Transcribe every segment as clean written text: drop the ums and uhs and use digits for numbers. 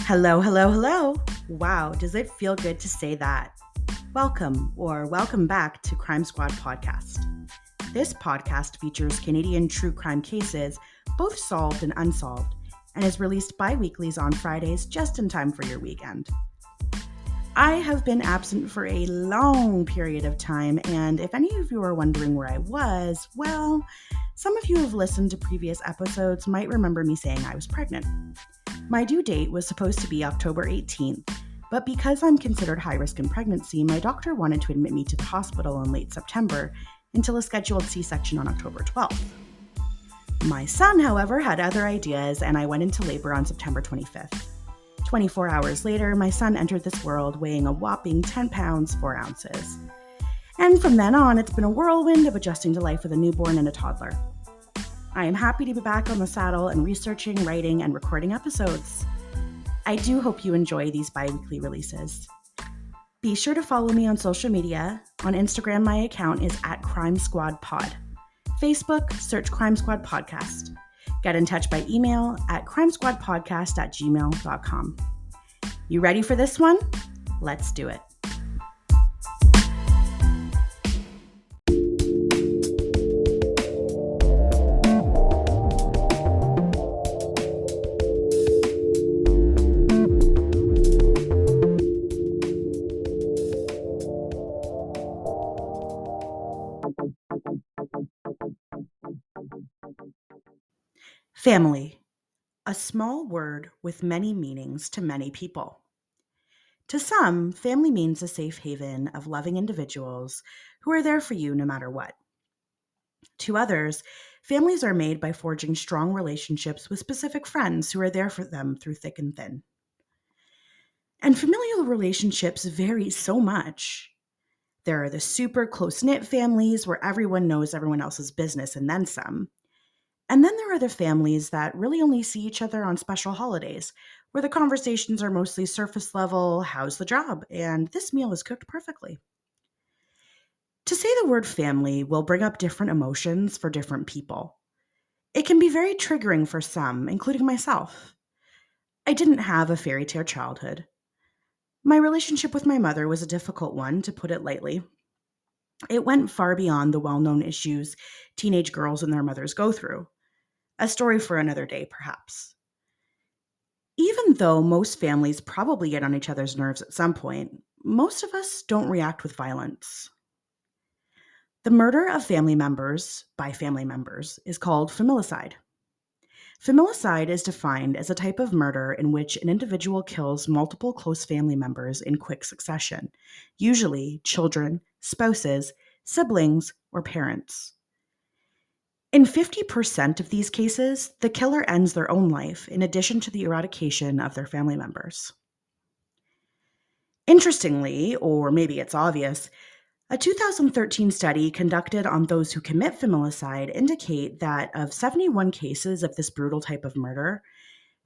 Hello, hello, hello. Wow, does it feel good to say that? Welcome back to Crime Squad Podcast. This podcast features Canadian true crime cases, both solved and unsolved, and is released bi-weeklies on Fridays just in time for your weekend. I have been absent for a long period of time, and if any of you are wondering where I was, well, some of you who have listened to previous episodes might remember me saying I was pregnant. My due date was supposed to be October 18th, but because I'm considered high risk in pregnancy, my doctor wanted to admit me to the hospital in late September until a scheduled C-section on October 12th. My son, however, had other ideas, and I went into labor on September 25th. 24 hours later, my son entered this world weighing a whopping 10 pounds, 4 ounces. And from then on, it's been a whirlwind of adjusting to life with a newborn and a toddler. I am happy to be back on the saddle and researching, writing, and recording episodes. I do hope you enjoy these bi-weekly releases. Be sure to follow me on social media. On Instagram, my account is @CrimeSquadPod. Facebook, search Crime Squad Podcast. Get in touch by email at crimesquadpodcast@gmail.com. You ready for this one? Let's do it. Family, a small word with many meanings to many people. To some, family means a safe haven of loving individuals who are there for you no matter what. To others, families are made by forging strong relationships with specific friends who are there for them through thick and thin. And familial relationships vary so much. There are the super close-knit families where everyone knows everyone else's business and then some. And then there are the families that really only see each other on special holidays, where the conversations are mostly surface level, how's the job, and this meal is cooked perfectly. To say the word family will bring up different emotions for different people. It can be very triggering for some, including myself. I didn't have a fairy tale childhood. My relationship with my mother was a difficult one, to put it lightly. It went far beyond the well-known issues teenage girls and their mothers go through. A story for another day, perhaps. Even though most families probably get on each other's nerves at some point, most of us don't react with violence. The murder of family members by family members is called familicide. Familicide is defined as a type of murder in which an individual kills multiple close family members in quick succession, usually children, spouses, siblings, or parents. In 50% of these cases, the killer ends their own life in addition to the eradication of their family members. Interestingly, or maybe it's obvious, a 2013 study conducted on those who commit familicide indicate that of 71 cases of this brutal type of murder,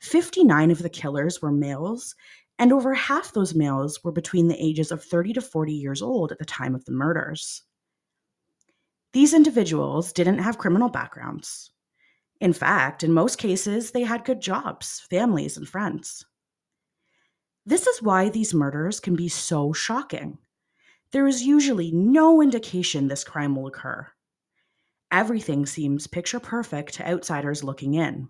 59 of the killers were males, and over half those males were between the ages of 30 to 40 years old at the time of the murders. These individuals didn't have criminal backgrounds. In fact, in most cases, they had good jobs, families, and friends. This is why these murders can be so shocking. There is usually no indication this crime will occur. Everything seems picture perfect to outsiders looking in.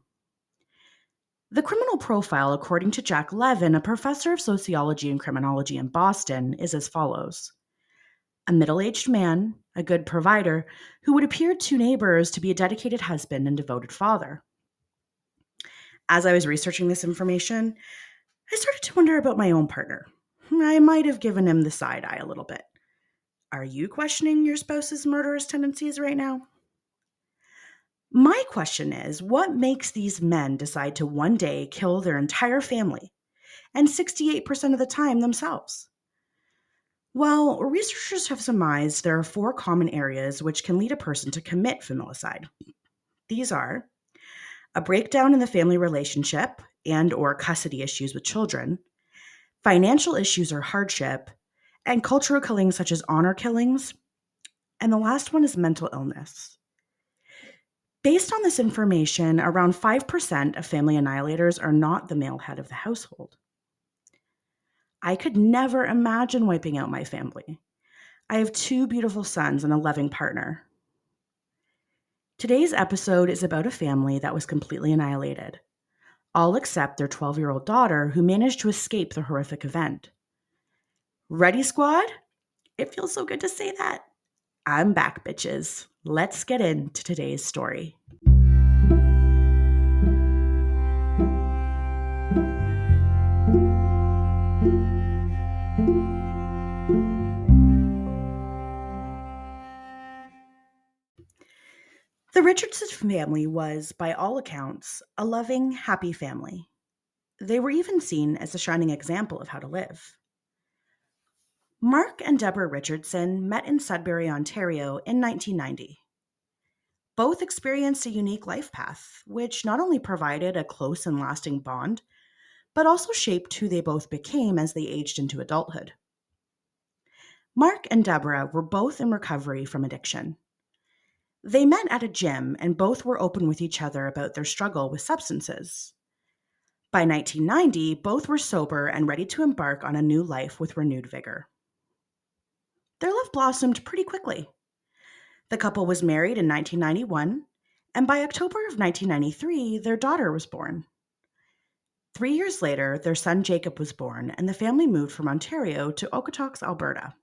The criminal profile, according to Jack Levin, a professor of sociology and criminology in Boston, is as follows. A middle-aged man, a good provider, who would appear to neighbors to be a dedicated husband and devoted father. As I was researching this information, I started to wonder about my own partner. I might have given him the side eye a little bit. Are you questioning your spouse's murderous tendencies right now? My question is, what makes these men decide to one day kill their entire family, and 68% of the time themselves? Well, researchers have surmised there are 4 common areas which can lead a person to commit familicide. These are a breakdown in the family relationship and/or custody issues with children, financial issues or hardship, and cultural killings such as honor killings, and the last one is mental illness. Based on this information, around 5% of family annihilators are not the male head of the household. I could never imagine wiping out my family. I have two beautiful sons and a loving partner. Today's episode is about a family that was completely annihilated, all except their 12-year-old daughter who managed to escape the horrific event. Ready, squad? It feels so good to say that. I'm back, bitches. Let's get into today's story. The Richardson family was, by all accounts, a loving, happy family. They were even seen as a shining example of how to live. Mark and Deborah Richardson met in Sudbury, Ontario in 1990. Both experienced a unique life path, which not only provided a close and lasting bond, but also shaped who they both became as they aged into adulthood. Mark and Deborah were both in recovery from addiction. They met at a gym and both were open with each other about their struggle with substances. By 1990, both were sober and ready to embark on a new life with renewed vigor. Their love blossomed pretty quickly. The couple was married in 1991, and by October of 1993, their daughter was born. 3 years later, their son Jacob was born, and the family moved from Ontario to Okotoks, Alberta.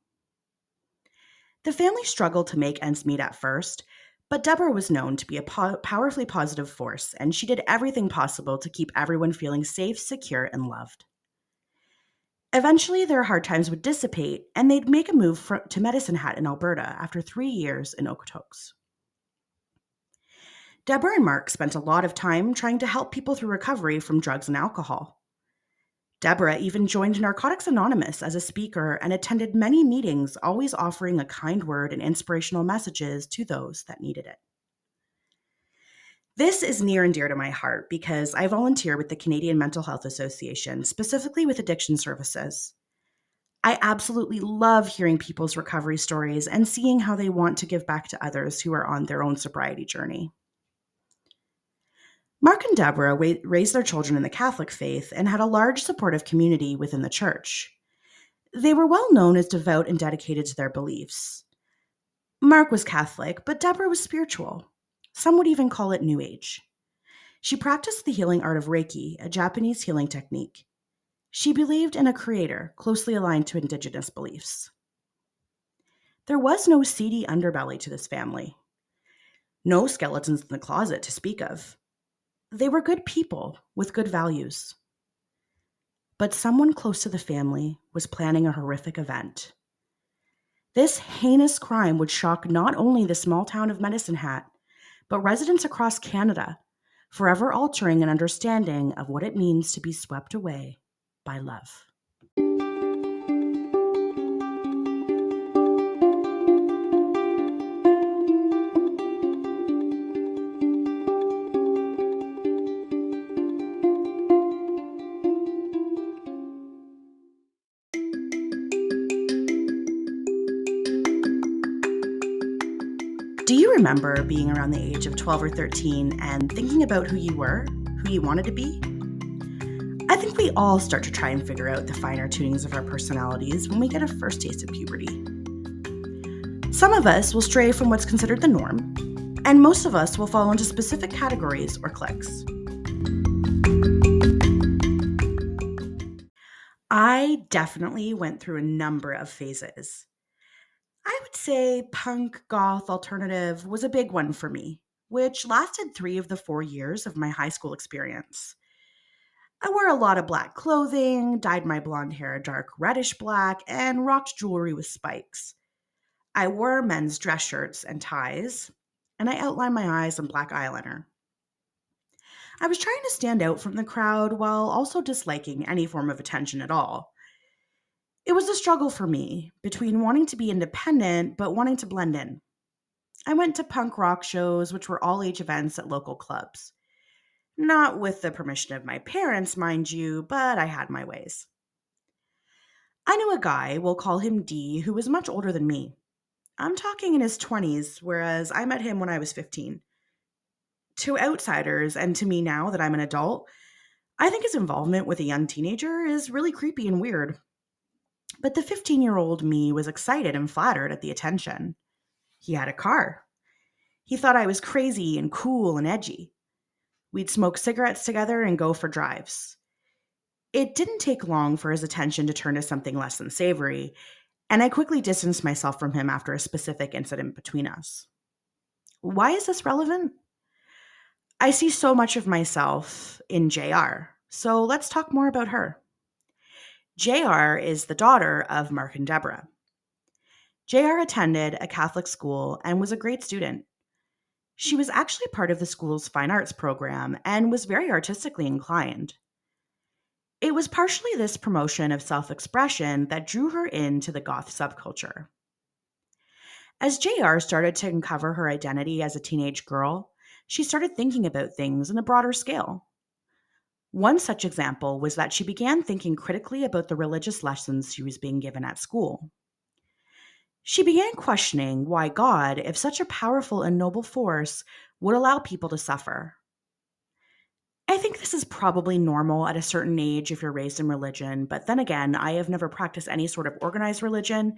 The family struggled to make ends meet at first, but Deborah was known to be a powerfully positive force, and she did everything possible to keep everyone feeling safe, secure, and loved. Eventually, their hard times would dissipate, and they'd make a move to Medicine Hat in Alberta after 3 years in Okotoks. Deborah and Mark spent a lot of time trying to help people through recovery from drugs and alcohol. Deborah even joined Narcotics Anonymous as a speaker and attended many meetings, always offering a kind word and inspirational messages to those that needed it. This is near and dear to my heart because I volunteer with the Canadian Mental Health Association, specifically with addiction services. I absolutely love hearing people's recovery stories and seeing how they want to give back to others who are on their own sobriety journey. Mark and Deborah raised their children in the Catholic faith and had a large supportive community within the church. They were well known as devout and dedicated to their beliefs. Mark was Catholic, but Deborah was spiritual. Some would even call it New Age. She practiced the healing art of Reiki, a Japanese healing technique. She believed in a creator closely aligned to Indigenous beliefs. There was no seedy underbelly to this family. No skeletons in the closet to speak of. They were good people with good values. But someone close to the family was planning a horrific event. This heinous crime would shock not only the small town of Medicine Hat, but residents across Canada, forever altering an understanding of what it means to be swept away by love. Do you remember being around the age of 12 or 13 and thinking about who you were, who you wanted to be? I think we all start to try and figure out the finer tunings of our personalities when we get a first taste of puberty. Some of us will stray from what's considered the norm, and most of us will fall into specific categories or cliques. I definitely went through a number of phases. I would say punk, goth, alternative was a big one for me, which lasted 3 of the 4 years of my high school experience. I wore a lot of black clothing, dyed my blonde hair a dark reddish black, and rocked jewelry with spikes. I wore men's dress shirts and ties, and I outlined my eyes in black eyeliner. I was trying to stand out from the crowd while also disliking any form of attention at all. It was a struggle for me between wanting to be independent but wanting to blend in. I went to punk rock shows, which were all-age events at local clubs. Not with the permission of my parents, mind you, but I had my ways. I knew a guy, we'll call him D, who was much older than me. I'm talking in his 20s, whereas I met him when I was 15. To outsiders, and to me now that I'm an adult, I think his involvement with a young teenager is really creepy and weird. But the 15-year-old me was excited and flattered at the attention. He had a car. He thought I was crazy and cool and edgy. We'd smoke cigarettes together and go for drives. It didn't take long for his attention to turn to something less than savory, and I quickly distanced myself from him after a specific incident between us. Why is this relevant? I see so much of myself in JR, so let's talk more about her. JR is the daughter of Mark and Deborah. JR attended a Catholic school and was a great student. She was actually part of the school's fine arts program and was very artistically inclined. It was partially this promotion of self expression that drew her into the goth subculture. As JR started to uncover her identity as a teenage girl, she started thinking about things on a broader scale. One such example was that she began thinking critically about the religious lessons she was being given at school. She began questioning why God, if such a powerful and noble force, would allow people to suffer. I think this is probably normal at a certain age if you're raised in religion, but then again, I have never practiced any sort of organized religion,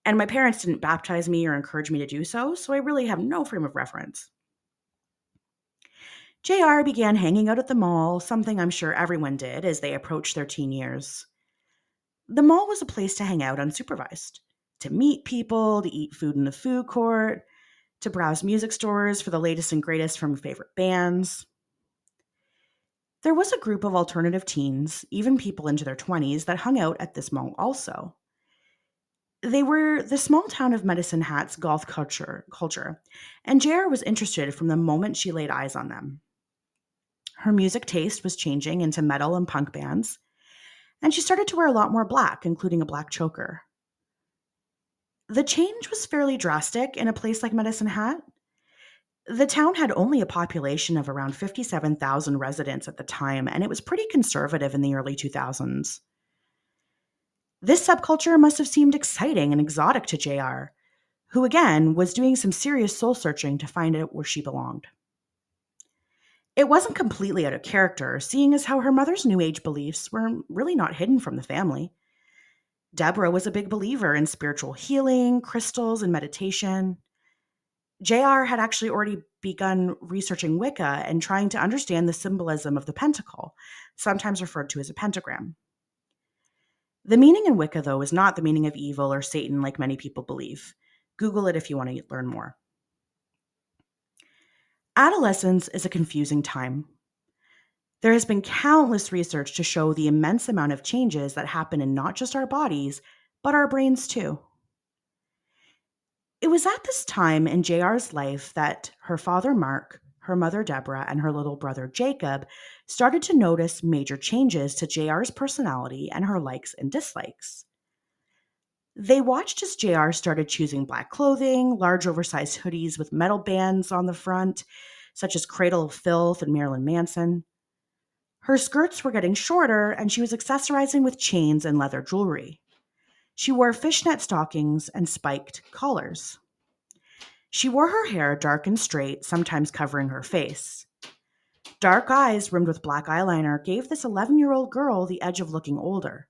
and my parents didn't baptize me or encourage me to do so I really have no frame of reference. JR began hanging out at the mall, something I'm sure everyone did as they approached their teen years. The mall was a place to hang out unsupervised, to meet people, to eat food in the food court, to browse music stores for the latest and greatest from favorite bands. There was a group of alternative teens, even people into their 20s, that hung out at this mall also. They were the small town of Medicine Hat's golf culture, and JR was interested from the moment she laid eyes on them. Her music taste was changing into metal and punk bands, and she started to wear a lot more black, including a black choker. The change was fairly drastic in a place like Medicine Hat. The town had only a population of around 57,000 residents at the time, and it was pretty conservative in the early 2000s. This subculture must have seemed exciting and exotic to JR, who again was doing some serious soul searching to find out where she belonged. It wasn't completely out of character, seeing as how her mother's New Age beliefs were really not hidden from the family. Deborah was a big believer in spiritual healing, crystals, and meditation. JR had actually already begun researching Wicca and trying to understand the symbolism of the pentacle, sometimes referred to as a pentagram. The meaning in Wicca, though, is not the meaning of evil or Satan like many people believe. Google it if you want to learn more. Adolescence is a confusing time. There has been countless research to show the immense amount of changes that happen in not just our bodies, but our brains too. It was at this time in JR's life that her father Mark, her mother Deborah, and her little brother Jacob started to notice major changes to JR's personality and her likes and dislikes. They watched as JR started choosing black clothing, large oversized hoodies with metal bands on the front, such as Cradle of Filth and Marilyn Manson. Her skirts were getting shorter, and she was accessorizing with chains and leather jewelry. She wore fishnet stockings and spiked collars. She wore her hair dark and straight, sometimes covering her face. Dark eyes rimmed with black eyeliner gave this 11-year-old girl the edge of looking older.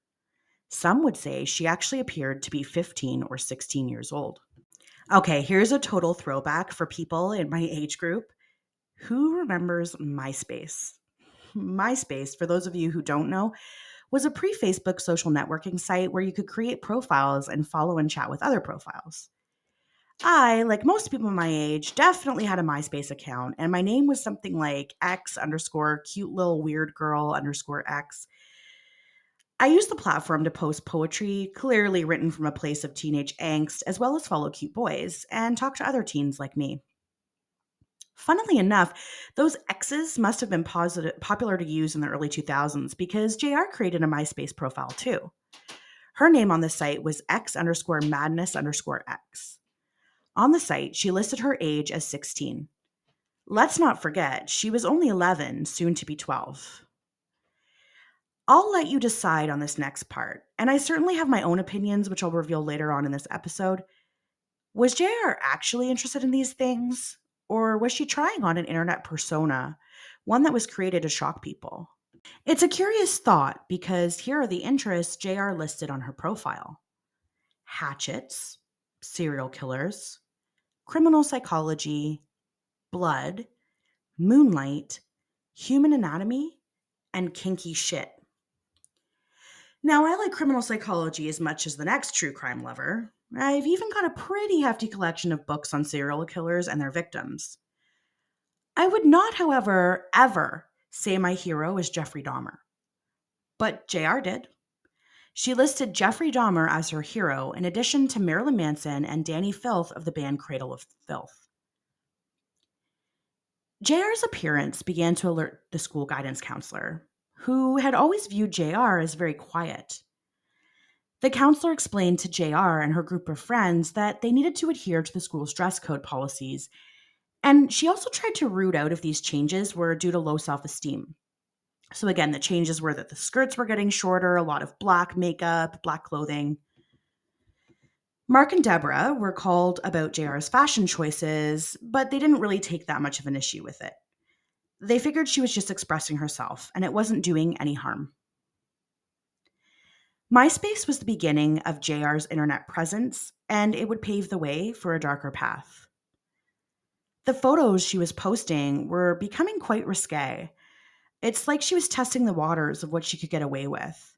Some would say she actually appeared to be 15 or 16 years old. Okay, here's a total throwback for people in my age group. Who remembers MySpace? MySpace, for those of you who don't know, was a pre-Facebook social networking site where you could create profiles and follow and chat with other profiles. I, like most people my age, definitely had a MySpace account, and my name was something like X underscore cute little weird girl underscore X. I used the platform to post poetry, clearly written from a place of teenage angst, as well as follow cute boys and talk to other teens like me. Funnily enough, those X's must have been popular to use in the early 2000s because JR created a MySpace profile too. Her name on the site was X underscore madness underscore X. On the site, she listed her age as 16. Let's not forget, she was only 11, soon to be 12. I'll let you decide on this next part, and I certainly have my own opinions, which I'll reveal later on in this episode. Was JR actually interested in these things? Or was she trying on an internet persona, one that was created to shock people? It's a curious thought because here are the interests JR listed on her profile: hatchets, serial killers, criminal psychology, blood, moonlight, human anatomy, and kinky shit. Now, I like criminal psychology as much as the next true crime lover. I've even got a pretty hefty collection of books on serial killers and their victims. I would not, however, ever say my hero is Jeffrey Dahmer. But JR did. She listed Jeffrey Dahmer as her hero, in addition to Marilyn Manson and Danny Filth of the band Cradle of Filth. JR's appearance began to alert the school guidance counselor, who had always viewed JR as very quiet. The counselor explained to JR and her group of friends that they needed to adhere to the school's dress code policies, and she also tried to root out if these changes were due to low self esteem. So, again, the changes were that the skirts were getting shorter, a lot of black makeup, black clothing. Mark and Deborah were called about JR's fashion choices, but they didn't really take that much of an issue with it. They figured she was just expressing herself, and it wasn't doing any harm. MySpace was the beginning of JR's internet presence, and it would pave the way for a darker path. The photos she was posting were becoming quite risque. It's like she was testing the waters of what she could get away with.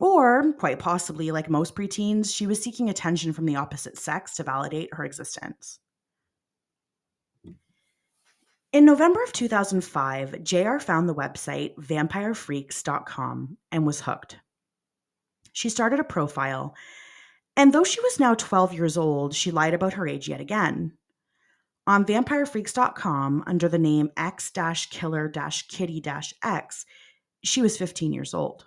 Or, quite possibly, like most preteens, she was seeking attention from the opposite sex to validate her existence. In November of 2005, JR found the website vampirefreaks.com and was hooked. She started a profile, and though she was now 12 years old, she lied about her age yet again. On vampirefreaks.com, under the name X-Killer-Kitty-X, she was 15 years old.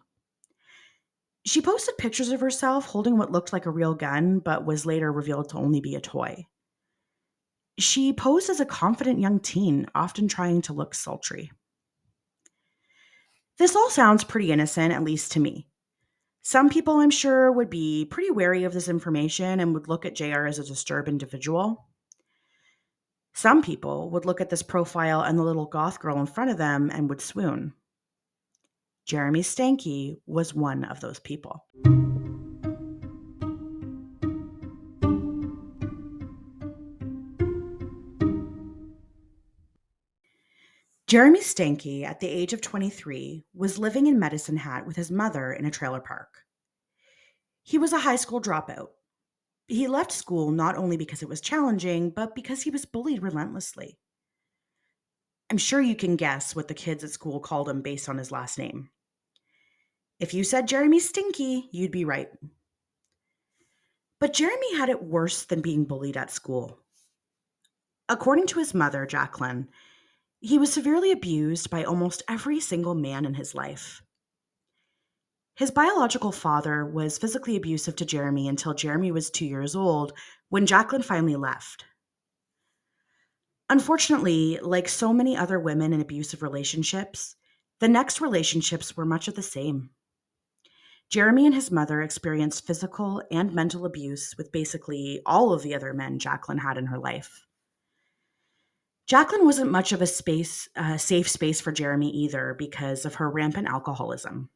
She posted pictures of herself holding what looked like a real gun, but was later revealed to only be a toy. She posed as a confident young teen, often trying to look sultry. This all sounds pretty innocent, at least to me. Some people, I'm sure, would be pretty wary of this information and would look at JR as a disturbed individual. Some people would look at this profile and the little goth girl in front of them and would swoon. Jeremy Stanky was one of those people. Jeremy Stanky, at the age of 23, was living in Medicine Hat with his mother in a trailer park. He was a high school dropout. He left school not only because it was challenging, but because he was bullied relentlessly. I'm sure you can guess what the kids at school called him based on his last name. If you said Jeremy Stinky, you'd be right. But Jeremy had it worse than being bullied at school. According to his mother, Jacqueline, he was severely abused by almost every single man in his life. His biological father was physically abusive to Jeremy until Jeremy was 2 years old, when Jacqueline finally left. Unfortunately, like so many other women in abusive relationships, the next relationships were much of the same. Jeremy and his mother experienced physical and mental abuse with basically all of the other men Jacqueline had in her life. Jacqueline wasn't much of a safe space for Jeremy either because of her rampant alcoholism.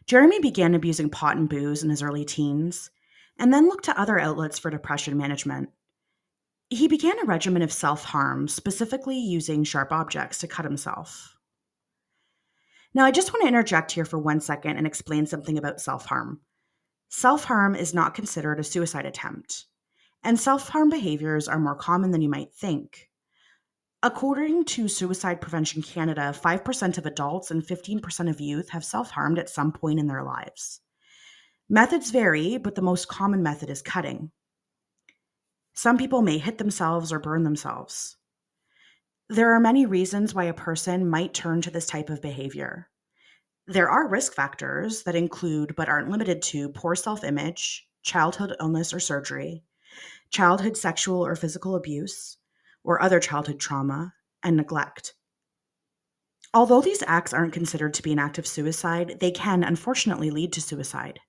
Jeremy began abusing pot and booze in his early teens, and then looked to other outlets for depression management. He began a regimen of self-harm, specifically using sharp objects to cut himself. Now, I just want to interject here for 1 second and explain something about self-harm. Self-harm is not considered a suicide attempt, and self-harm behaviors are more common than you might think. According to Suicide Prevention Canada, 5% of adults and 15% of youth have self-harmed at some point in their lives. Methods vary, but the most common method is cutting. Some people may hit themselves or burn themselves. There are many reasons why a person might turn to this type of behavior. There are risk factors that include, but aren't limited to, poor self-image, childhood illness or surgery, childhood sexual or physical abuse, or other childhood trauma, and neglect. Although these acts aren't considered to be an act of suicide, they can unfortunately lead to suicide.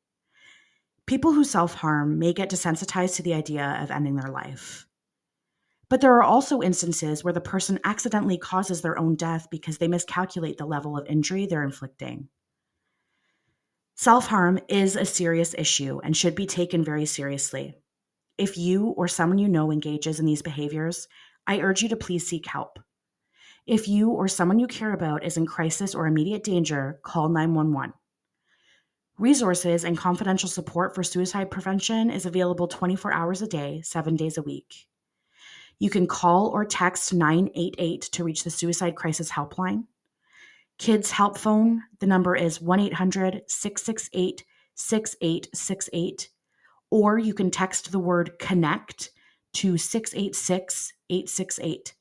People who self-harm may get desensitized to the idea of ending their life. But there are also instances where the person accidentally causes their own death because they miscalculate the level of injury they're inflicting. Self harm is a serious issue and should be taken very seriously. If you or someone you know engages in these behaviors, I urge you to please seek help. If you or someone you care about is in crisis or immediate danger, call 911. Resources and confidential support for suicide prevention is available 24 hours a day, 7 days a week. You can call or text 988 to reach the Suicide Crisis Helpline. Kids Help Phone, the number is 1-800-668-6868, or you can text the word CONNECT to 686-868.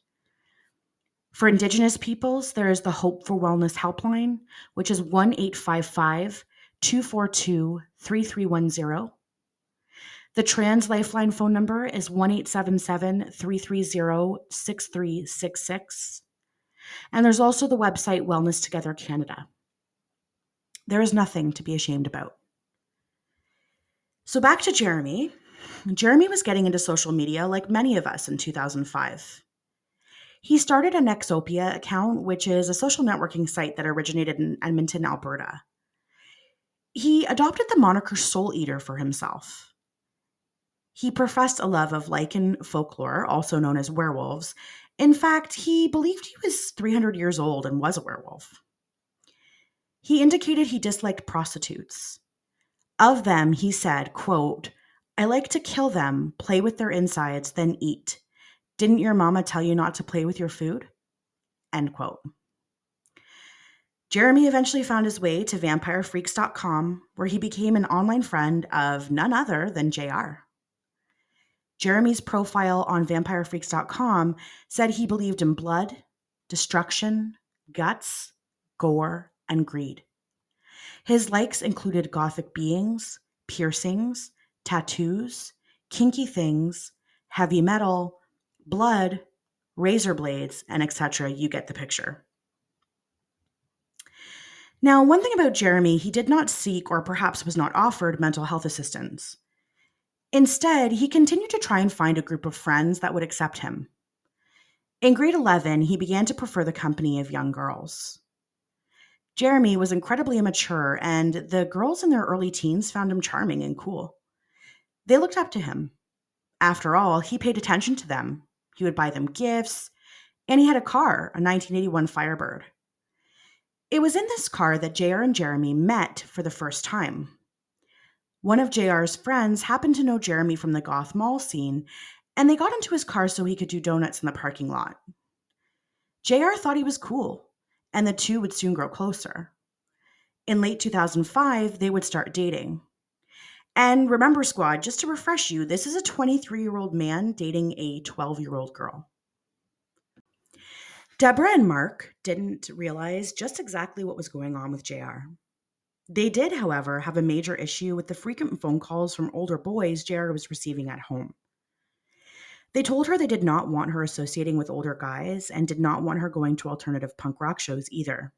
For Indigenous peoples, there is the Hope for Wellness Helpline, which is 1-855-242-3310. The Trans Lifeline phone number is 1-877-330-6366. And there's also the website Wellness Together Canada. There is nothing to be ashamed about. So back to Jeremy. Jeremy was getting into social media like many of us in 2005. He started a Nexopia account, which is a social networking site that originated in Edmonton, Alberta. He adopted the moniker Soul Eater for himself. He professed a love of lichen folklore, also known as werewolves. In fact, he believed he was 300 years old and was a werewolf. He indicated he disliked prostitutes. Of them, he said, quote, "I like to kill them, play with their insides, then eat. Didn't your mama tell you not to play with your food?" End quote. Jeremy eventually found his way to vampirefreaks.com, where he became an online friend of none other than JR. Jeremy's profile on vampirefreaks.com said he believed in blood, destruction, guts, gore, and greed. His likes included gothic beings, piercings, tattoos, kinky things, heavy metal, blood, razor blades, and etc. You get the picture. Now, one thing about Jeremy, he did not seek or perhaps was not offered mental health assistance. Instead, he continued to try and find a group of friends that would accept him. In grade 11, he began to prefer the company of young girls. Jeremy was incredibly immature, and the girls in their early teens found him charming and cool. They looked up to him. After all, he paid attention to them. He would buy them gifts, and he had a car, a 1981 Firebird. It was in this car that JR and Jeremy met for the first time. One of JR's friends happened to know Jeremy from the goth mall scene, and they got into his car so he could do donuts in the parking lot. JR thought he was cool, and the two would soon grow closer. In late 2005, they would start dating. And remember, squad, just to refresh you, this is a 23-year-old man dating a 12-year-old girl. Deborah and Mark didn't realize just exactly what was going on with JR. They did, however, have a major issue with the frequent phone calls from older boys JR was receiving at home. They told her they did not want her associating with older guys and did not want her going to alternative punk rock shows either.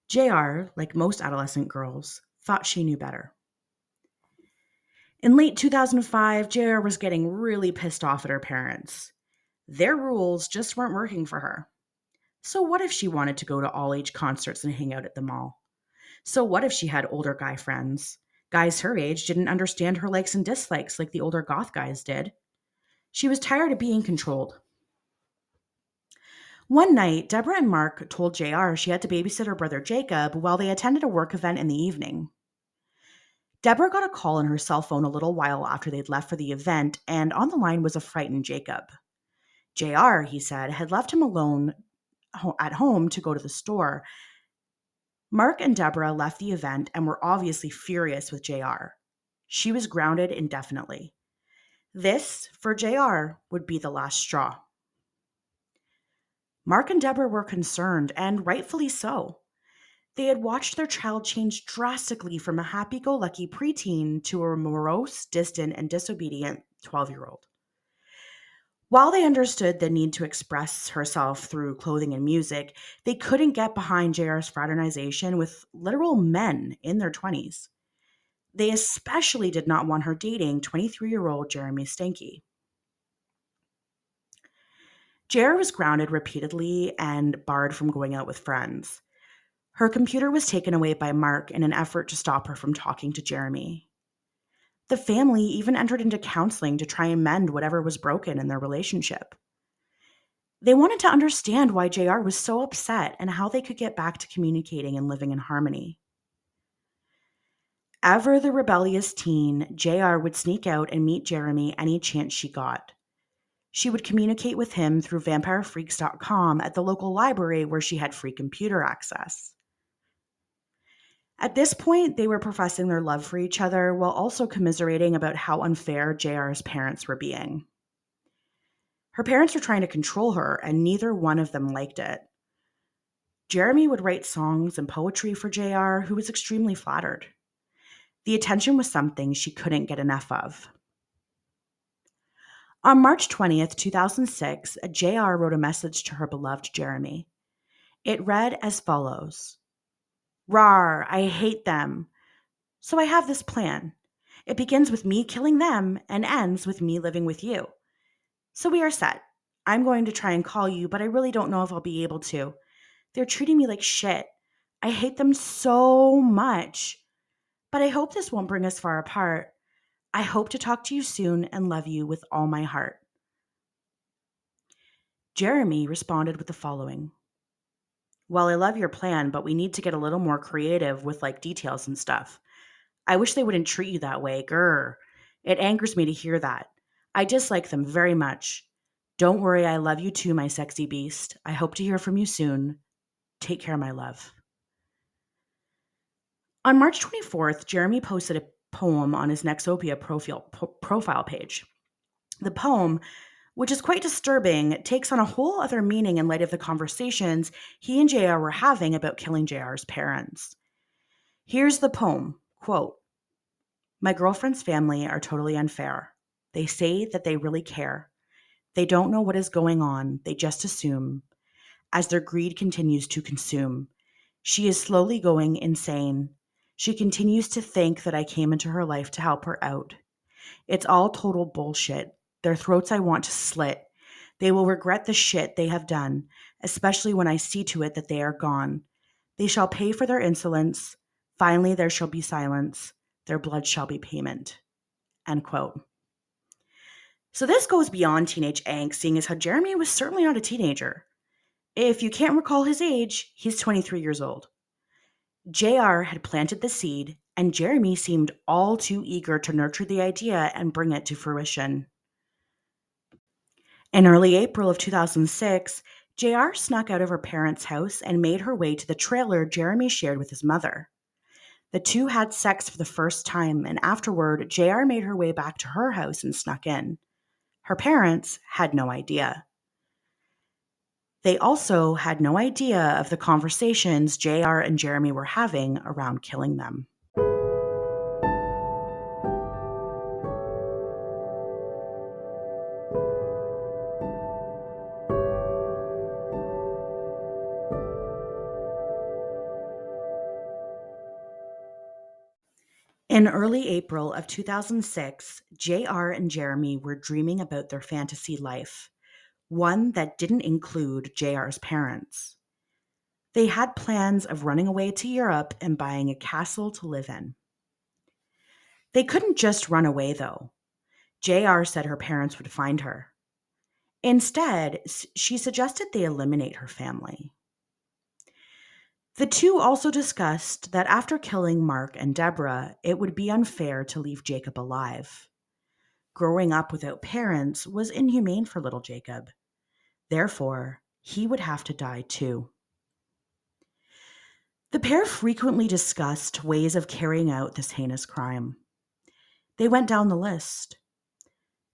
JR, like most adolescent girls, thought she knew better. In late 2005, JR was getting really pissed off at her parents. Their rules just weren't working for her. So what if she wanted to go to all-age concerts and hang out at the mall? So what if she had older guy friends? Guys her age didn't understand her likes and dislikes like the older goth guys did. She was tired of being controlled. One night, Deborah and Mark told JR she had to babysit her brother Jacob while they attended a work event in the evening. Deborah got a call on her cell phone a little while after they'd left for the event, and on the line was a frightened Jacob. JR, he said, had left him alone at home to go to the store. Mark and Deborah left the event and were obviously furious with JR. She was grounded indefinitely. This, for JR, would be the last straw. Mark and Deborah were concerned, and rightfully so. They had watched their child change drastically from a happy-go-lucky preteen to a morose, distant, and disobedient 12-year-old. While they understood the need to express herself through clothing and music, they couldn't get behind JR's fraternization with literal men in their 20s. They especially did not want her dating 23-year-old Jeremy Stanky. JR was grounded repeatedly and barred from going out with friends. Her computer was taken away by Mark in an effort to stop her from talking to Jeremy. The family even entered into counseling to try and mend whatever was broken in their relationship. They wanted to understand why JR was so upset and how they could get back to communicating and living in harmony. Ever the rebellious teen, JR would sneak out and meet Jeremy any chance she got. She would communicate with him through vampirefreaks.com at the local library where she had free computer access. At this point, they were professing their love for each other while also commiserating about how unfair JR's parents were being. Her parents were trying to control her, and neither one of them liked it. Jeremy would write songs and poetry for JR, who was extremely flattered. The attention was something she couldn't get enough of. On March 20th, 2006, JR wrote a message to her beloved Jeremy. It read as follows. Rawr, I hate them. So I have this plan. It begins with me killing them and ends with me living with you. So we are set. I'm going to try and call you, but I really don't know if I'll be able to. They're treating me like shit. I hate them so much. But I hope this won't bring us far apart. I hope to talk to you soon and love you with all my heart. Jeremy responded with the following. Well, I love your plan, but we need to get a little more creative with details and stuff. I wish they wouldn't treat you that way. Grr. It angers me to hear that. I dislike them very much. Don't worry, I love you too, my sexy beast. I hope to hear from you soon. Take care, my love. On March 24th, Jeremy posted a poem on his Nexopia profile page. The poem, which is quite disturbing, takes on a whole other meaning in light of the conversations he and JR were having about killing JR's parents. Here's the poem, quote, My girlfriend's family are totally unfair. They say that they really care. They don't know what is going on, they just assume. As their greed continues to consume, she is slowly going insane. She continues to think that I came into her life to help her out. It's all total bullshit. Their throats I want to slit. They will regret the shit they have done, especially when I see to it that they are gone. They shall pay for their insolence. Finally, there shall be silence. Their blood shall be payment. End quote. So this goes beyond teenage angst, seeing as how Jeremy was certainly not a teenager. If you can't recall his age, he's 23 years old. JR had planted the seed, and Jeremy seemed all too eager to nurture the idea and bring it to fruition. In early April of 2006, JR snuck out of her parents' house and made her way to the trailer Jeremy shared with his mother. The two had sex for the first time, and afterward, JR made her way back to her house and snuck in. Her parents had no idea. They also had no idea of the conversations JR and Jeremy were having around killing them. In early April of 2006, JR and Jeremy were dreaming about their fantasy life, one that didn't include JR's parents. They had plans of running away to Europe and buying a castle to live in. They couldn't just run away, though. JR said her parents would find her. Instead, she suggested they eliminate her family. The two also discussed that after killing Mark and Deborah, it would be unfair to leave Jacob alive. Growing up without parents was inhumane for little Jacob. Therefore, he would have to die too. The pair frequently discussed ways of carrying out this heinous crime. They went down the list.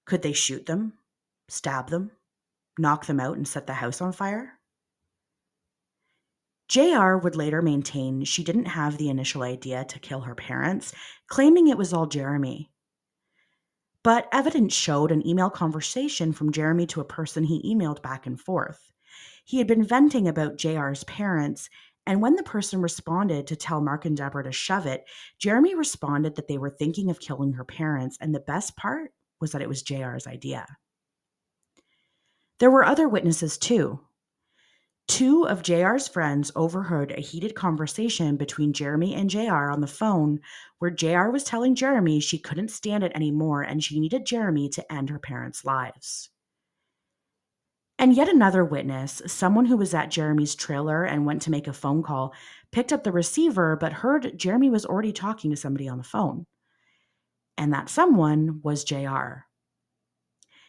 Could they shoot them, stab them, knock them out, and set the house on fire? JR would later maintain she didn't have the initial idea to kill her parents, claiming it was all Jeremy. But evidence showed an email conversation from Jeremy to a person he emailed back and forth. He had been venting about JR's parents, and when the person responded to tell Mark and Deborah to shove it, Jeremy responded that they were thinking of killing her parents, and the best part was that it was JR's idea. There were other witnesses too. Two of JR's friends overheard a heated conversation between Jeremy and JR on the phone where JR was telling Jeremy she couldn't stand it anymore and she needed Jeremy to end her parents' lives. And yet another witness, someone who was at Jeremy's trailer and went to make a phone call, picked up the receiver but heard Jeremy was already talking to somebody on the phone. And that someone was JR.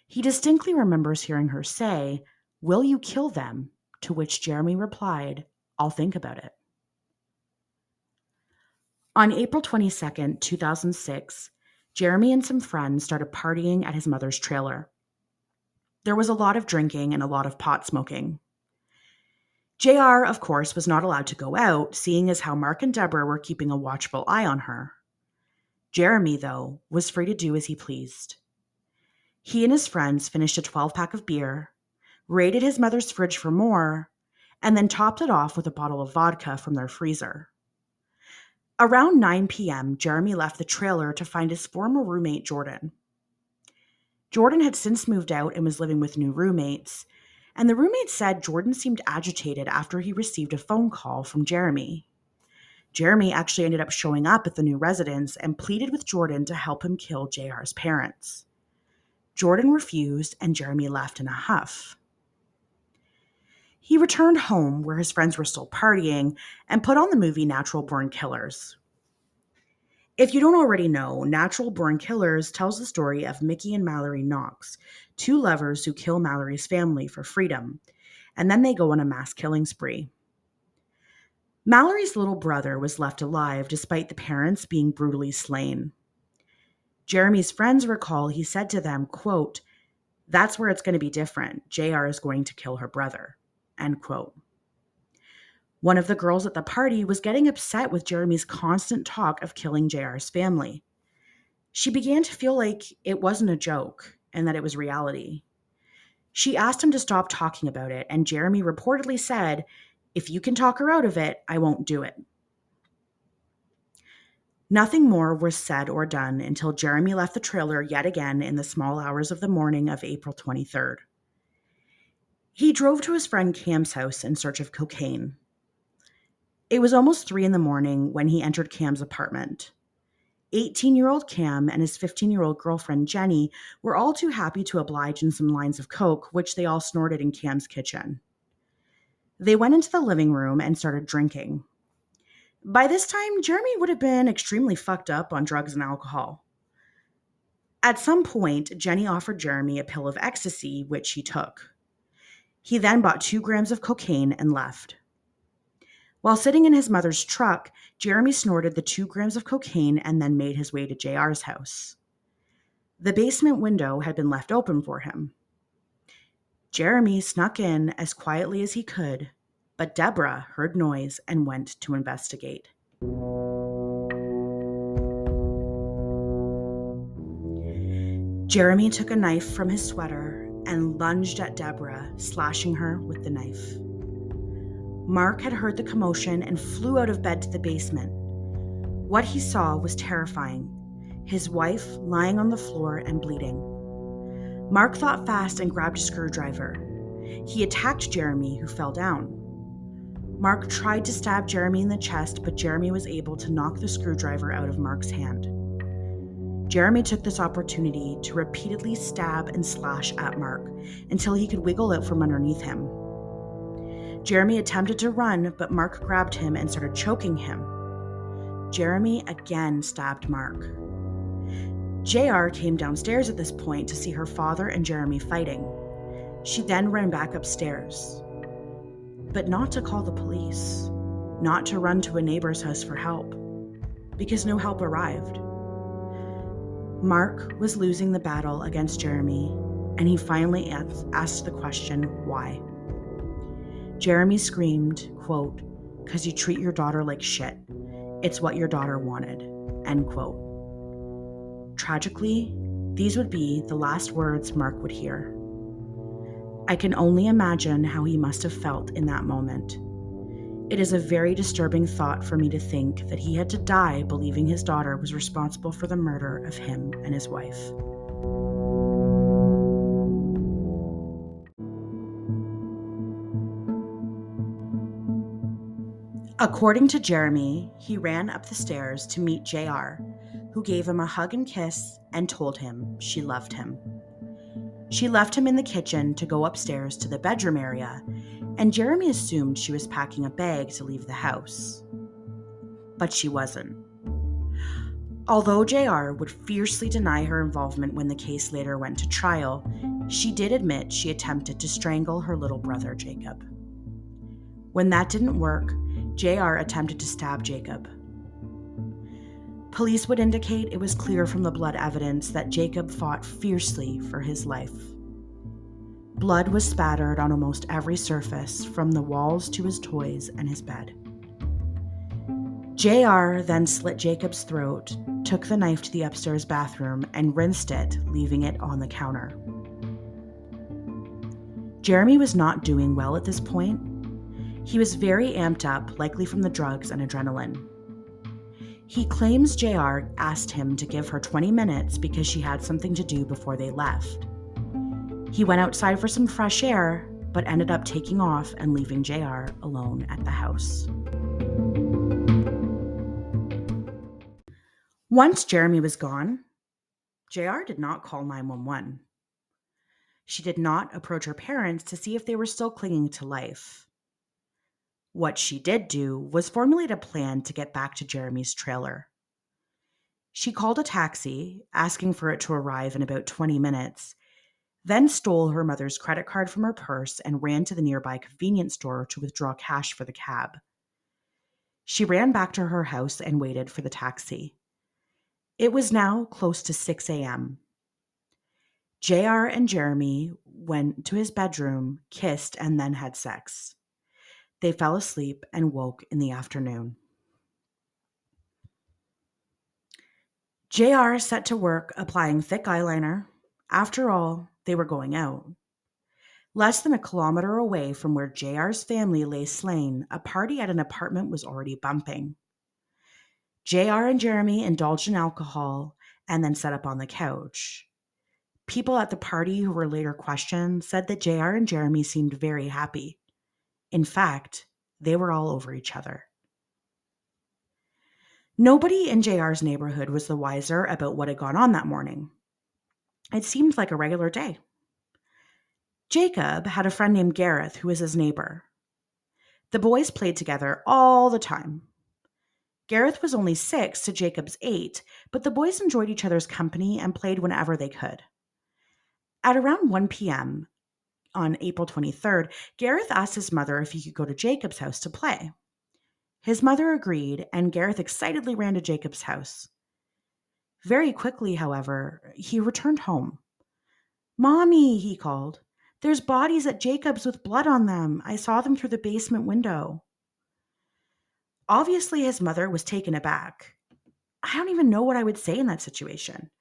He distinctly remembers hearing her say, "Will you kill them?" To which Jeremy replied, "I'll think about it." On April 22nd, 2006, Jeremy and some friends started partying at his mother's trailer. There was a lot of drinking and a lot of pot smoking. JR, of course, was not allowed to go out, seeing as how Mark and Deborah were keeping a watchful eye on her. Jeremy, though, was free to do as he pleased. He and his friends finished a 12-pack of beer, raided his mother's fridge for more, and then topped it off with a bottle of vodka from their freezer. Around 9 p.m., Jeremy left the trailer to find his former roommate, Jordan. Jordan had since moved out and was living with new roommates, and the roommates said Jordan seemed agitated after he received a phone call from Jeremy. Jeremy actually ended up showing up at the new residence and pleaded with Jordan to help him kill JR's parents. Jordan refused, and Jeremy left in a huff. He returned home where his friends were still partying and put on the movie Natural Born Killers. If you don't already know, Natural Born Killers tells the story of Mickey and Mallory Knox, two lovers who kill Mallory's family for freedom, and then they go on a mass killing spree. Mallory's little brother was left alive despite the parents being brutally slain. Jeremy's friends recall he said to them, quote, "That's where it's going to be different. JR is going to kill her brother," end quote. One of the girls at the party was getting upset with Jeremy's constant talk of killing JR's family. She began to feel like it wasn't a joke and that it was reality. She asked him to stop talking about it, and Jeremy reportedly said, "If you can talk her out of it, I won't do it." Nothing more was said or done until Jeremy left the trailer yet again in the small hours of the morning of April 23rd. He drove to his friend Cam's house in search of cocaine. It was almost 3 a.m. when he entered Cam's apartment. 18-year-old Cam and his 15-year-old girlfriend Jenny were all too happy to oblige in some lines of coke, which they all snorted in Cam's kitchen. They went into the living room and started drinking. By this time, Jeremy would have been extremely fucked up on drugs and alcohol. At some point, Jenny offered Jeremy a pill of ecstasy, which he took. He then bought 2 grams of cocaine and left. While sitting in his mother's truck, Jeremy snorted the 2 grams of cocaine and then made his way to JR's house. The basement window had been left open for him. Jeremy snuck in as quietly as he could, but Deborah heard noise and went to investigate. Jeremy took a knife from his sweater and lunged at Deborah, slashing her with the knife. Mark had heard the commotion and flew out of bed to the basement. What he saw was terrifying. His wife lying on the floor and bleeding. Mark thought fast and grabbed a screwdriver. He attacked Jeremy, who fell down. Mark tried to stab Jeremy in the chest, but Jeremy was able to knock the screwdriver out of Mark's hand. Jeremy took this opportunity to repeatedly stab and slash at Mark until he could wiggle out from underneath him. Jeremy attempted to run, but Mark grabbed him and started choking him. Jeremy again stabbed Mark. JR came downstairs at this point to see her father and Jeremy fighting. She then ran back upstairs. But not to call the police, not to run to a neighbor's house for help, because no help arrived. Mark was losing the battle against Jeremy, and he finally asked the question, why? Jeremy screamed, quote, "'Cause you treat your daughter like shit. It's what your daughter wanted," end quote. Tragically, these would be the last words Mark would hear. I can only imagine how he must have felt in that moment. It is a very disturbing thought for me to think that he had to die believing his daughter was responsible for the murder of him and his wife. According to Jeremy, he ran up the stairs to meet JR, who gave him a hug and kiss and told him she loved him. She left him in the kitchen to go upstairs to the bedroom area, and Jeremy assumed she was packing a bag to leave the house. But she wasn't. Although JR would fiercely deny her involvement when the case later went to trial, she did admit she attempted to strangle her little brother, Jacob. When that didn't work, JR attempted to stab Jacob. Police would indicate it was clear from the blood evidence that Jacob fought fiercely for his life. Blood was spattered on almost every surface, from the walls to his toys and his bed. JR then slit Jacob's throat, took the knife to the upstairs bathroom, and rinsed it, leaving it on the counter. Jeremy was not doing well at this point. He was very amped up, likely from the drugs and adrenaline. He claims JR asked him to give her 20 minutes because she had something to do before they left. He went outside for some fresh air, but ended up taking off and leaving JR alone at the house. Once Jeremy was gone, JR did not call 911. She did not approach her parents to see if they were still clinging to life. What she did do was formulate a plan to get back to Jeremy's trailer. She called a taxi, asking for it to arrive in about 20 minutes, then stole her mother's credit card from her purse and ran to the nearby convenience store to withdraw cash for the cab. She ran back to her house and waited for the taxi. It was now close to 6 a.m. JR and Jeremy went to his bedroom, kissed, and then had sex. They fell asleep and woke in the afternoon. JR set to work applying thick eyeliner. After all, they were going out. Less than a kilometer away from where JR's family lay slain, a party at an apartment was already bumping. JR and Jeremy indulged in alcohol and then sat up on the couch. People at the party who were later questioned said that JR and Jeremy seemed very happy. In fact, they were all over each other. Nobody in JR's neighborhood was the wiser about what had gone on that morning. It seemed like a regular day. Jacob had a friend named Gareth who was his neighbor. The boys played together all the time. Gareth was only 6 to Jacob's 8, but the boys enjoyed each other's company and played whenever they could. At around 1 p.m. on April 23rd, Gareth asked his mother if he could go to Jacob's house to play. His mother agreed, and Gareth excitedly ran to Jacob's house. Very quickly, however, he returned home. "Mommy," he called, "there's bodies at Jacob's with blood on them. I saw them through the basement window." Obviously, his mother was taken aback. I don't even know what I would say in that situation.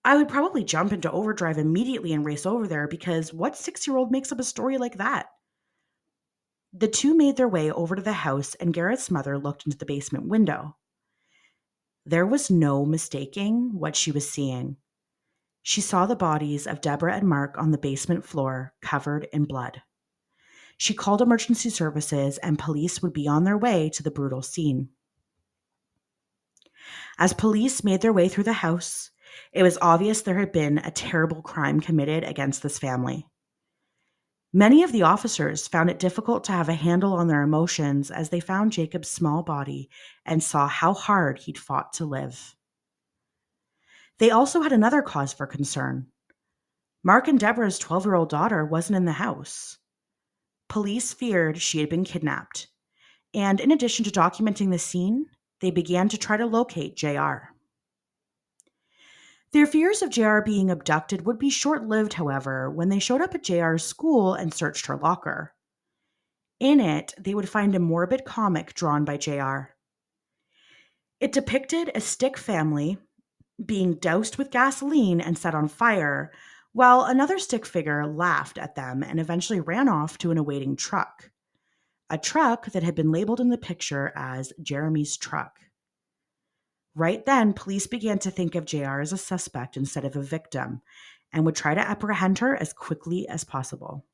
I would probably jump into overdrive immediately and race over there, because what 6-year-old makes up a story like that? The two made their way over to the house, and Garrett's mother looked into the basement window. There was no mistaking what she was seeing. She saw the bodies of Deborah and Mark on the basement floor, covered in blood. She called emergency services, and police would be on their way to the brutal scene. As police made their way through the house, it was obvious there had been a terrible crime committed against this family. Many of the officers found it difficult to have a handle on their emotions as they found Jacob's small body and saw how hard he'd fought to live. They also had another cause for concern. Mark and Deborah's 12-year-old daughter wasn't in the house. Police feared she had been kidnapped, and in addition to documenting the scene, they began to try to locate JR. Their fears of JR being abducted would be short-lived, however, when they showed up at JR's school and searched her locker. In it, they would find a morbid comic drawn by JR. It depicted a stick family being doused with gasoline and set on fire, while another stick figure laughed at them and eventually ran off to an awaiting truck. A truck that had been labeled in the picture as Jeremy's truck. Right then, police began to think of JR as a suspect instead of a victim, and would try to apprehend her as quickly as possible.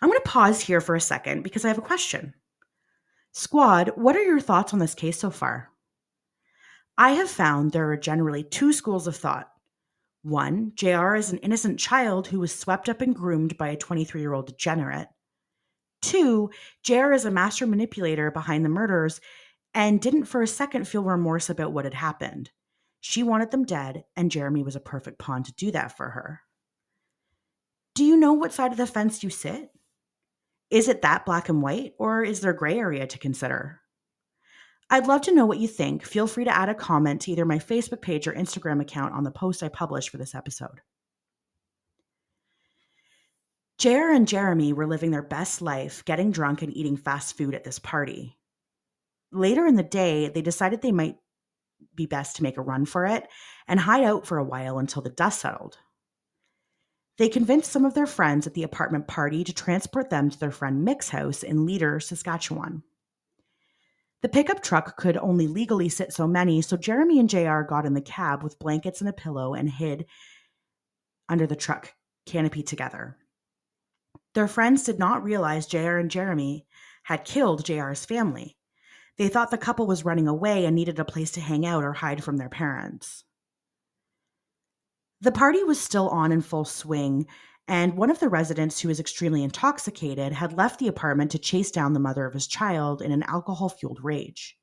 I'm going to pause here for a second because I have a question. Squad, what are your thoughts on this case so far? I have found there are generally two schools of thought. One, JR is an innocent child who was swept up and groomed by a 23-year-old degenerate. Two, JR is a master manipulator behind the murders and didn't for a second feel remorse about what had happened. She wanted them dead, and Jeremy was a perfect pawn to do that for her. Do you know what side of the fence you sit? Is it that black and white, or is there gray area to consider? I'd love to know what you think. Feel free to add a comment to either my Facebook page or Instagram account on the post I published for this episode. JR and Jeremy were living their best life, getting drunk and eating fast food at this party. Later in the day, they decided they might be best to make a run for it and hide out for a while until the dust settled. They convinced some of their friends at the apartment party to transport them to their friend Mick's house in Leader, Saskatchewan. The pickup truck could only legally sit so many, so Jeremy and JR got in the cab with blankets and a pillow and hid under the truck canopy together. Their friends did not realize JR and Jeremy had killed JR's family. They thought the couple was running away and needed a place to hang out or hide from their parents. The party was still on in full swing, and one of the residents, who was extremely intoxicated, had left the apartment to chase down the mother of his child in an alcohol-fueled rage.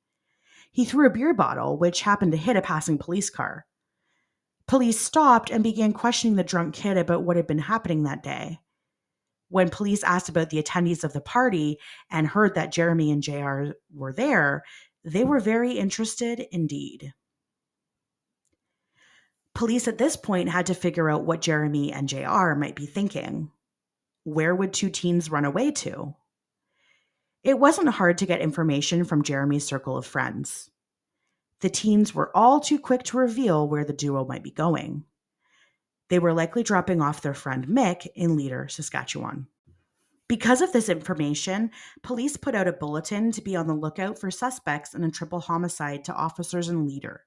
He threw a beer bottle, which happened to hit a passing police car. Police stopped and began questioning the drunk kid about what had been happening that day. When police asked about the attendees of the party and heard that Jeremy and JR were there, they were very interested indeed. Police at this point had to figure out what Jeremy and JR might be thinking. Where would two teens run away to? It wasn't hard to get information from Jeremy's circle of friends. The teens were all too quick to reveal where the duo might be going. They were likely dropping off their friend Mick in Leader, Saskatchewan. Because of this information, police put out a bulletin to be on the lookout for suspects in a triple homicide to officers in Leader.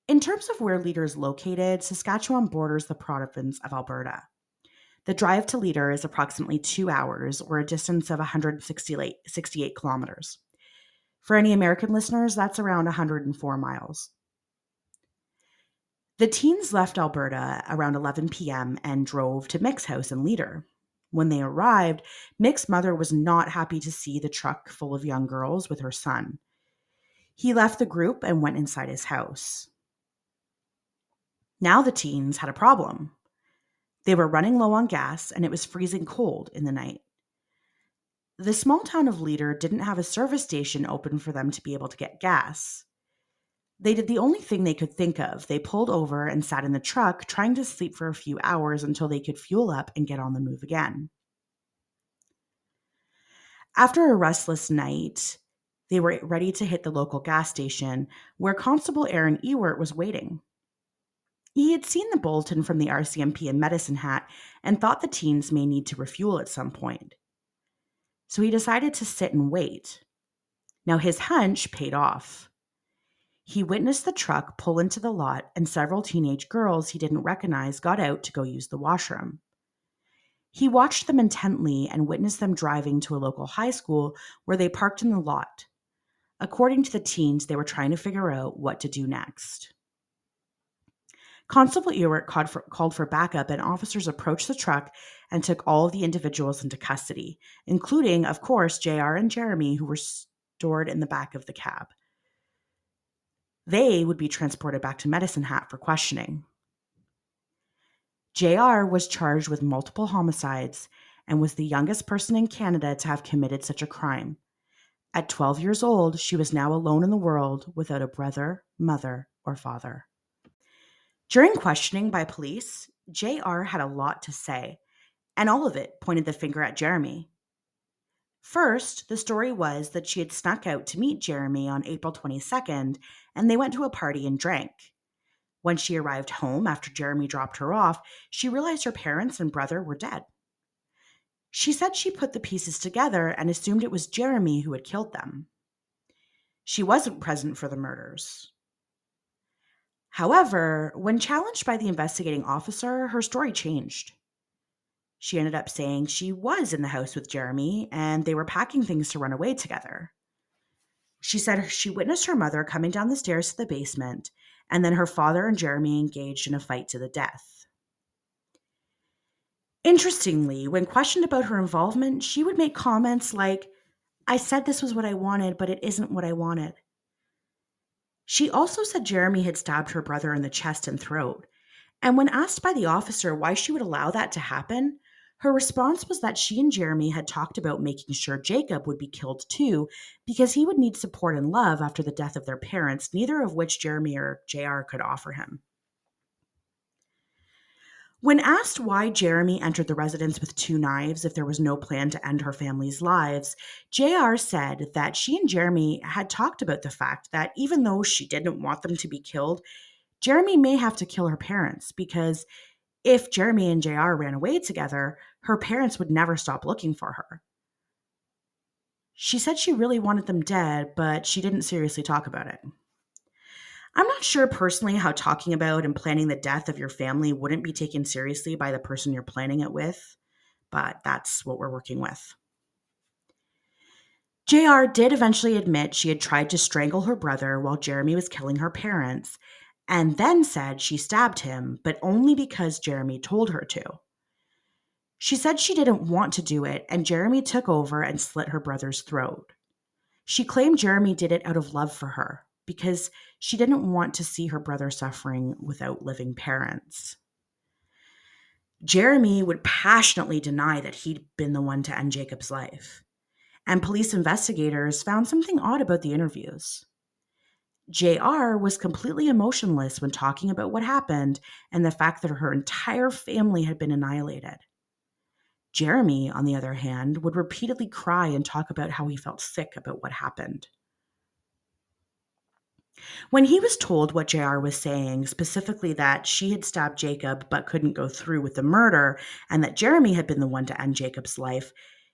In terms of where Leader is located, Saskatchewan borders the province of Alberta. The drive to Leader is approximately 2 hours, or a distance of 168 kilometers. For any American listeners, that's around 104 miles. The teens left Alberta around 11 p.m. and drove to Mick's house in Leader. When they arrived, Mick's mother was not happy to see the truck full of young girls with her son. He left the group and went inside his house. Now the teens had a problem. They were running low on gas, and it was freezing cold in the night. The small town of Leader didn't have a service station open for them to be able to get gas. They did the only thing they could think of. They pulled over and sat in the truck, trying to sleep for a few hours until they could fuel up and get on the move again. After a restless night, they were ready to hit the local gas station, where Constable Aaron Ewert was waiting. He had seen the bulletin from the RCMP in Medicine Hat and thought the teens may need to refuel at some point. So he decided to sit and wait. Now his hunch paid off. He witnessed the truck pull into the lot, and several teenage girls he didn't recognize got out to go use the washroom. He watched them intently and witnessed them driving to a local high school, where they parked in the lot. According to the teens, they were trying to figure out what to do next. Constable Ewert called for backup, and officers approached the truck and took all of the individuals into custody, including, of course, JR and Jeremy, who were stored in the back of the cab. They would be transported back to Medicine Hat for questioning. JR was charged with multiple homicides and was the youngest person in Canada to have committed such a crime. At 12 years old, she was now alone in the world without a brother, mother, or father. During questioning by police, JR had a lot to say, and all of it pointed the finger at Jeremy. First, the story was that she had snuck out to meet Jeremy on April 22nd, and they went to a party and drank. When she arrived home after Jeremy dropped her off, she realized her parents and brother were dead. She said she put the pieces together and assumed it was Jeremy who had killed them. She wasn't present for the murders. However, when challenged by the investigating officer, her story changed. She ended up saying she was in the house with Jeremy and they were packing things to run away together. She said she witnessed her mother coming down the stairs to the basement, and then her father and Jeremy engaged in a fight to the death. Interestingly, when questioned about her involvement, she would make comments like, "I said this was what I wanted, but it isn't what I wanted." She also said Jeremy had stabbed her brother in the chest and throat. And when asked by the officer why she would allow that to happen, her response was that she and Jeremy had talked about making sure Jacob would be killed too, because he would need support and love after the death of their parents, neither of which Jeremy or JR could offer him. When asked why Jeremy entered the residence with two knives if there was no plan to end her family's lives, JR said that she and Jeremy had talked about the fact that even though she didn't want them to be killed, Jeremy may have to kill her parents because if Jeremy and JR ran away together, her parents would never stop looking for her. She said she really wanted them dead, but she didn't seriously talk about it. I'm not sure personally how talking about and planning the death of your family wouldn't be taken seriously by the person you're planning it with, but that's what we're working with. JR did eventually admit she had tried to strangle her brother while Jeremy was killing her parents, and then said she stabbed him, but only because Jeremy told her to. She said she didn't want to do it, and Jeremy took over and slit her brother's throat. She claimed Jeremy did it out of love for her because she didn't want to see her brother suffering without living parents. Jeremy would passionately deny that he'd been the one to end Jacob's life, and police investigators found something odd about the interviews. JR was completely emotionless when talking about what happened and the fact that her entire family had been annihilated. Jeremy, on the other hand, would repeatedly cry and talk about how he felt sick about what happened. When he was told what JR was saying, specifically that she had stabbed Jacob but couldn't go through with the murder, and that Jeremy had been the one to end Jacob's life,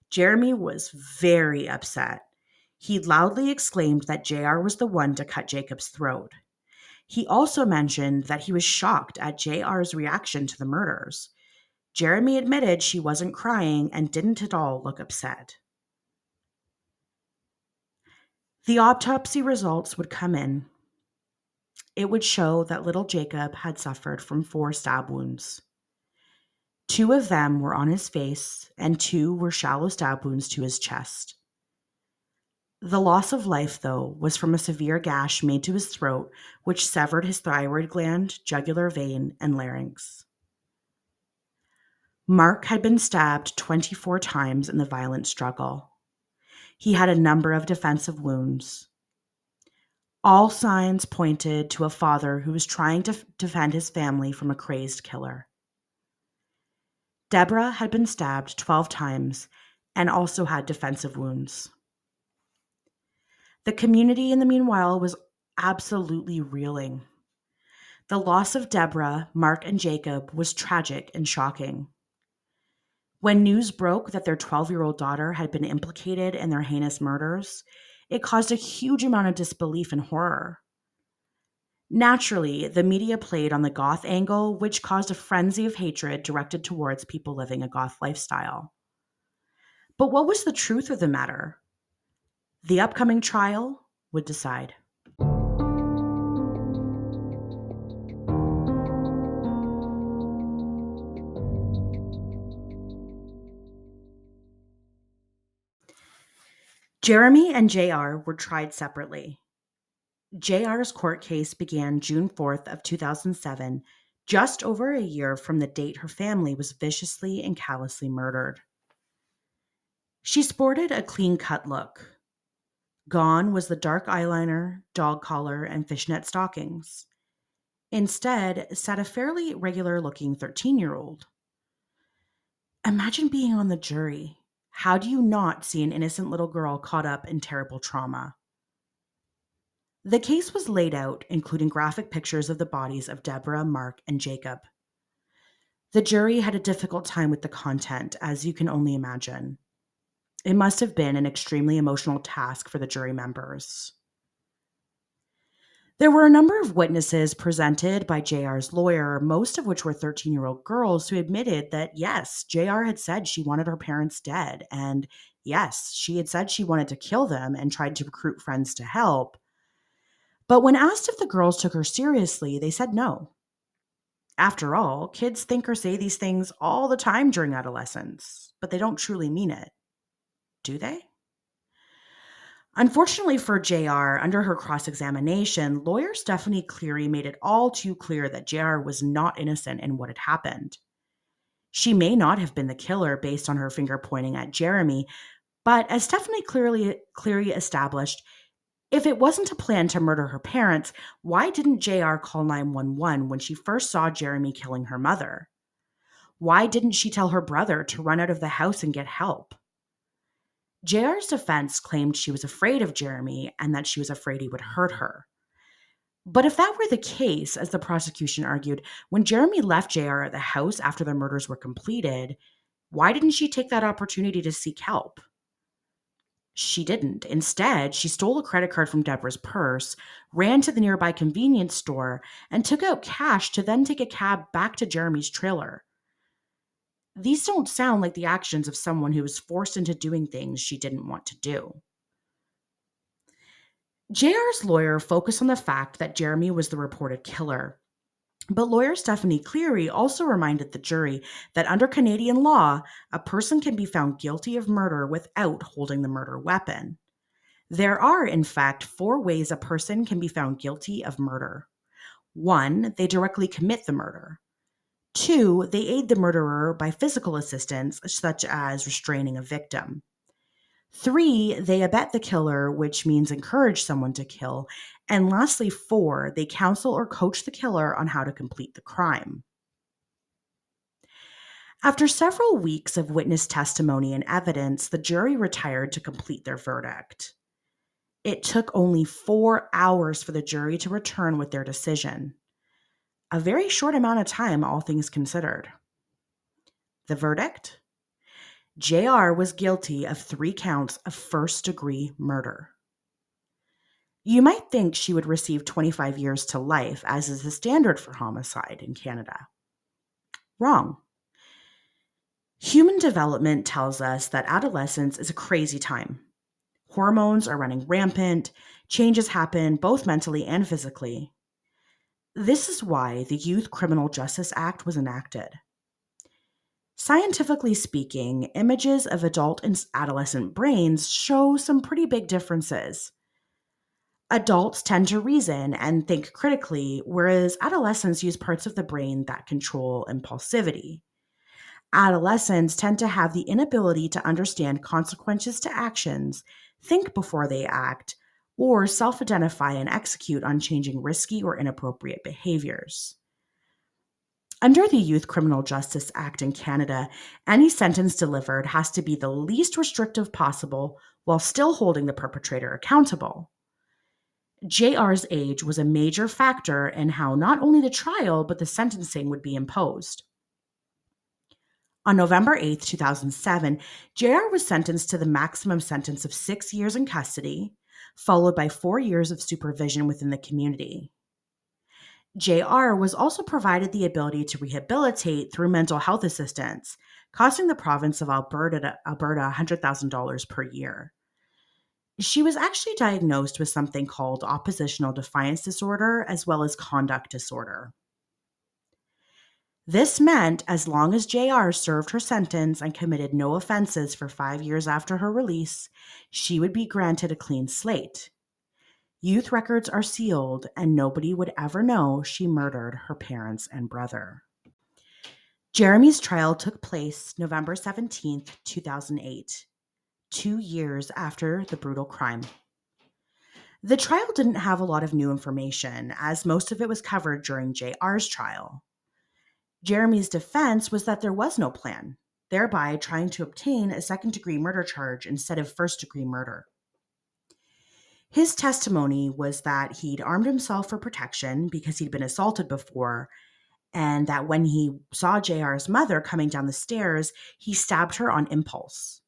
Jeremy was very upset. He loudly exclaimed that JR was the one to cut Jacob's throat. He also mentioned that he was shocked at JR's reaction to the murders. Jeremy admitted she wasn't crying and didn't at all look upset. The autopsy results would come in. It would show that little Jacob had suffered from 4 stab wounds. 2 of them were on his face, and 2 were shallow stab wounds to his chest. The loss of life, though, was from a severe gash made to his throat, which severed his thyroid gland, jugular vein, and larynx. Mark had been stabbed 24 times in the violent struggle. He had a number of defensive wounds. All signs pointed to a father who was trying to defend his family from a crazed killer. Deborah had been stabbed 12 times and also had defensive wounds. The community, in the meanwhile, was absolutely reeling. The loss of Deborah, Mark, and Jacob was tragic and shocking. When news broke that their 12-year-old daughter had been implicated in their heinous murders, it caused a huge amount of disbelief and horror. Naturally, the media played on the goth angle, which caused a frenzy of hatred directed towards people living a goth lifestyle. But what was the truth of the matter? The upcoming trial would decide. Jeremy and JR were tried separately. JR's court case began June 4th of 2007, just over a year from the date her family was viciously and callously murdered. She sported a clean-cut look. Gone was the dark eyeliner, dog collar, and fishnet stockings. Instead sat a fairly regular-looking 13-year-old. Imagine being on the jury. How do you not see an innocent little girl caught up in terrible trauma? The case was laid out, including graphic pictures of the bodies of Deborah, Mark, and Jacob. The jury had a difficult time with the content, as you can only imagine. It must have been an extremely emotional task for the jury members. There were a number of witnesses presented by JR's lawyer, most of which were 13-year-old girls who admitted that yes, JR had said she wanted her parents dead, and yes, she had said she wanted to kill them and tried to recruit friends to help. But when asked if the girls took her seriously, they said no. After all, kids think or say these things all the time during adolescence, but they don't truly mean it, do they? Unfortunately for JR, under her cross examination, lawyer Stephanie Cleary made it all too clear that JR was not innocent in what had happened. She may not have been the killer based on her finger pointing at Jeremy, but as Stephanie Cleary established, if it wasn't a plan to murder her parents, why didn't JR call 911 when she first saw Jeremy killing her mother? Why didn't she tell her brother to run out of the house and get help? JR's defense claimed she was afraid of Jeremy and that she was afraid he would hurt her. But if that were the case, as the prosecution argued, when Jeremy left JR at the house after the murders were completed, why didn't she take that opportunity to seek help? She didn't. Instead, she stole a credit card from Deborah's purse, ran to the nearby convenience store, and took out cash to then take a cab back to Jeremy's trailer. These don't sound like the actions of someone who was forced into doing things she didn't want to do. JR's lawyer focused on the fact that Jeremy was the reported killer. But lawyer Stephanie Cleary also reminded the jury that under Canadian law, a person can be found guilty of murder without holding the murder weapon. There are, in fact, 4 ways a person can be found guilty of murder. 1, they directly commit the murder. 2, they aid the murderer by physical assistance, such as restraining a victim. 3, they abet the killer, which means encourage someone to kill. And lastly, 4, they counsel or coach the killer on how to complete the crime. After several weeks of witness testimony and evidence, the jury retired to complete their verdict. It took only 4 hours for the jury to return with their decision. A very short amount of time, all things considered. The verdict? JR was guilty of 3 counts of first-degree murder. You might think she would receive 25 years to life, as is the standard for homicide in Canada. Wrong. Human development tells us that adolescence is a crazy time. Hormones are running rampant, changes happen both mentally and physically. This is why the Youth Criminal Justice Act was enacted. Scientifically speaking, images of adult and adolescent brains show some pretty big differences. Adults tend to reason and think critically, whereas adolescents use parts of the brain that control impulsivity. Adolescents tend to have the inability to understand consequences to actions, think before they act, or self-identify and execute on changing risky or inappropriate behaviors. Under the Youth Criminal Justice Act in Canada, any sentence delivered has to be the least restrictive possible while still holding the perpetrator accountable. JR's age was a major factor in how not only the trial but the sentencing would be imposed. On November 8, 2007, JR was sentenced to the maximum sentence of 6 years in custody, followed by 4 years of supervision within the community. JR was also provided the ability to rehabilitate through mental health assistance, costing the province of Alberta $100,000 per year. She was actually diagnosed with something called oppositional defiance disorder as well as conduct disorder. This meant as long as JR served her sentence and committed no offenses for 5 years after her release, she would be granted a clean slate. Youth records are sealed, and nobody would ever know she murdered her parents and brother. Jeremy's trial took place November 17, 2008, 2 years after the brutal crime. The trial didn't have a lot of new information, as most of it was covered during JR's trial. Jeremy's defense was that there was no plan, thereby trying to obtain a second-degree murder charge instead of first-degree murder. His testimony was that he'd armed himself for protection because he'd been assaulted before, and that when he saw JR's mother coming down the stairs, he stabbed her on impulse.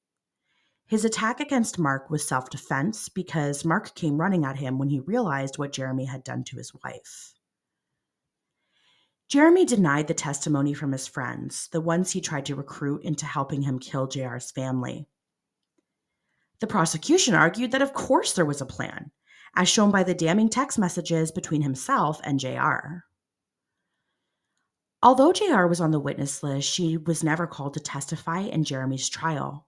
His attack against Mark was self-defense because Mark came running at him when he realized what Jeremy had done to his wife. Jeremy denied the testimony from his friends, the ones he tried to recruit into helping him kill JR's family. The prosecution argued that of course there was a plan, as shown by the damning text messages between himself and JR. Although JR was on the witness list, she was never called to testify in Jeremy's trial.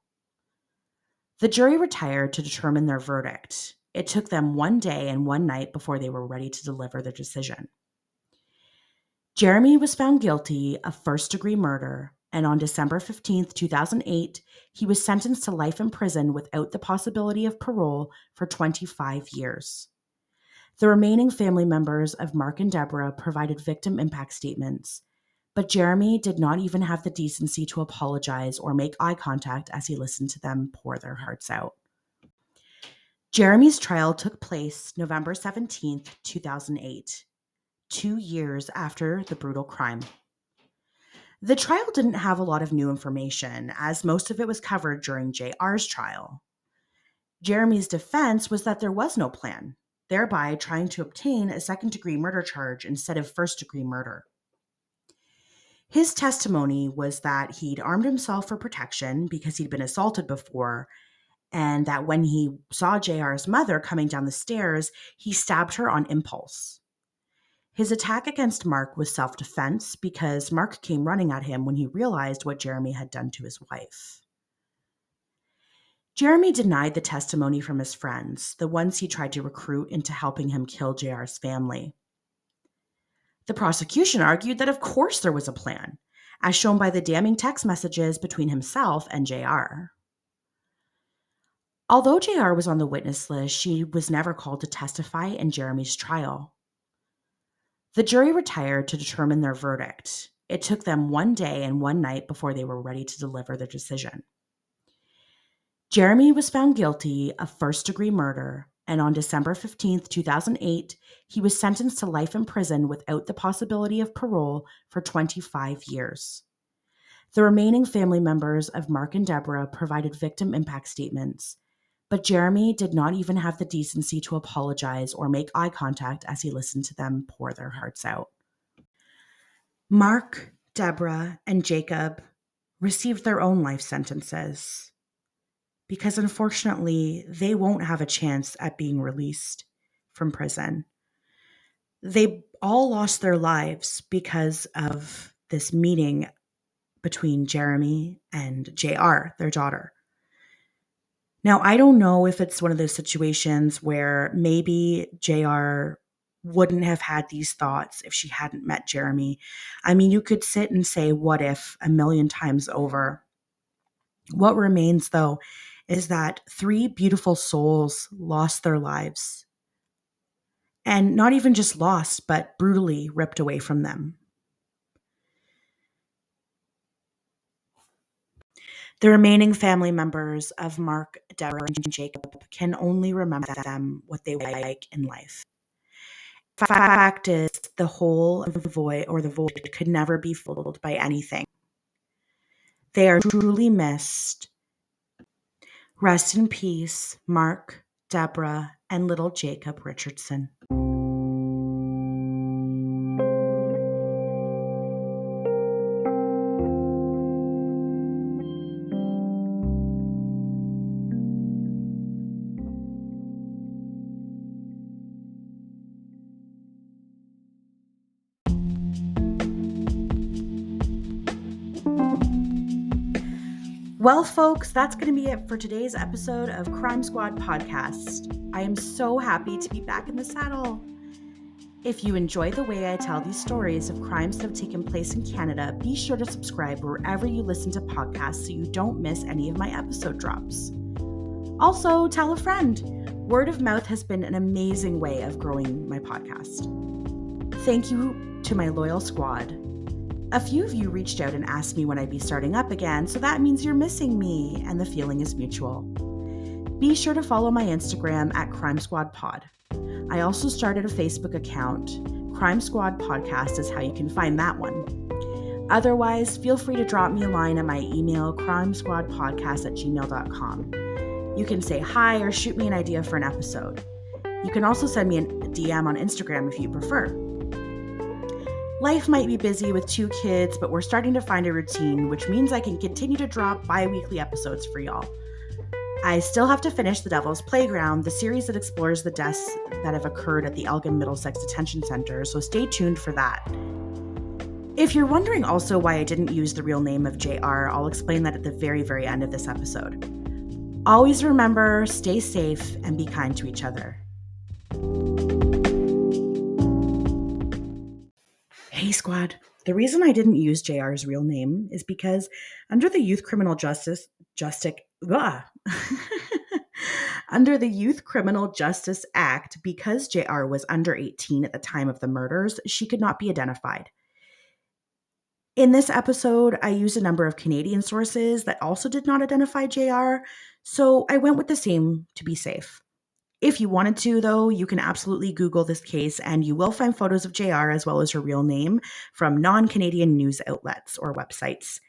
The jury retired to determine their verdict. It took them one day and one night before they were ready to deliver their decision. Jeremy was found guilty of first-degree murder, and on December 15, 2008, he was sentenced to life in prison without the possibility of parole for 25 years. The remaining family members of Mark and Deborah provided victim impact statements, but Jeremy did not even have the decency to apologize or make eye contact as he listened to them pour their hearts out. Jeremy's trial took place November 17, 2008. 2 years after the brutal crime. The trial didn't have a lot of new information, as most of it was covered during JR's trial. Jeremy's defense was that there was no plan, thereby trying to obtain a second-degree murder charge instead of first-degree murder. His testimony was that he'd armed himself for protection because he'd been assaulted before, and that when he saw JR's mother coming down the stairs, he stabbed her on impulse. His attack against Mark was self-defense because Mark came running at him when he realized what Jeremy had done to his wife. Jeremy denied the testimony from his friends, the ones he tried to recruit into helping him kill JR's family. The prosecution argued that of course there was a plan, as shown by the damning text messages between himself and JR. Although JR was on the witness list, she was never called to testify in Jeremy's trial. The jury retired to determine their verdict. It took them one day and one night before they were ready to deliver their decision. Jeremy was found guilty of first-degree murder, and on December 15, 2008, he was sentenced to life in prison without the possibility of parole for 25 years. The remaining family members of Mark and Deborah provided victim impact statements, but Jeremy did not even have the decency to apologize or make eye contact as he listened to them pour their hearts out. Mark, Deborah, and Jacob received their own life sentences because unfortunately they won't have a chance at being released from prison. They all lost their lives because of this meeting between Jeremy and JR, their daughter. Now, I don't know if it's one of those situations where maybe JR wouldn't have had these thoughts if she hadn't met Jeremy. I mean, you could sit and say, what if, a million times over. What remains, though, is that 3 beautiful souls lost their lives. And not even just lost, but brutally ripped away from them. The remaining family members of Mark, Deborah, and Jacob can only remember them what they were like in life. Fact is, the void could never be filled by anything. They are truly missed. Rest in peace, Mark, Deborah, and little Jacob Richardson. Well, folks, that's going to be it for today's episode of Crime Squad Podcast. I am so happy to be back in the saddle. If you enjoy the way I tell these stories of crimes that have taken place in Canada, be sure to subscribe wherever you listen to podcasts so you don't miss any of my episode drops. Also, tell a friend. Word of mouth has been an amazing way of growing my podcast. Thank you to my loyal squad. A few of you reached out and asked me when I'd be starting up again, so that means you're missing me, and the feeling is mutual. Be sure to follow my Instagram at Crime Squad Pod. I also started a Facebook account. Crime Squad Podcast is how you can find that one. Otherwise, feel free to drop me a line at my email, crimesquadpodcast@gmail.com. You can say hi or shoot me an idea for an episode. You can also send me a DM on Instagram if you prefer. Life might be busy with 2 kids, but we're starting to find a routine, which means I can continue to drop bi-weekly episodes for y'all. I still have to finish The Devil's Playground, the series that explores the deaths that have occurred at the Elgin Middlesex Detention Center, so stay tuned for that. If you're wondering also why I didn't use the real name of JR, I'll explain that at the very, very end of this episode. Always remember, stay safe, and be kind to each other. Hey squad, the reason I didn't use JR's real name is because under the Youth Criminal Justice under the Youth Criminal Justice Act, because JR was under 18 at the time of the murders, she could not be identified. In this episode, I used a number of Canadian sources that also did not identify JR, so I went with the same to be safe. If you wanted to, though, you can absolutely Google this case and you will find photos of JR as well as her real name from non-Canadian news outlets or websites.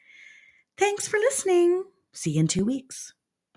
Thanks for listening. See you in 2 weeks.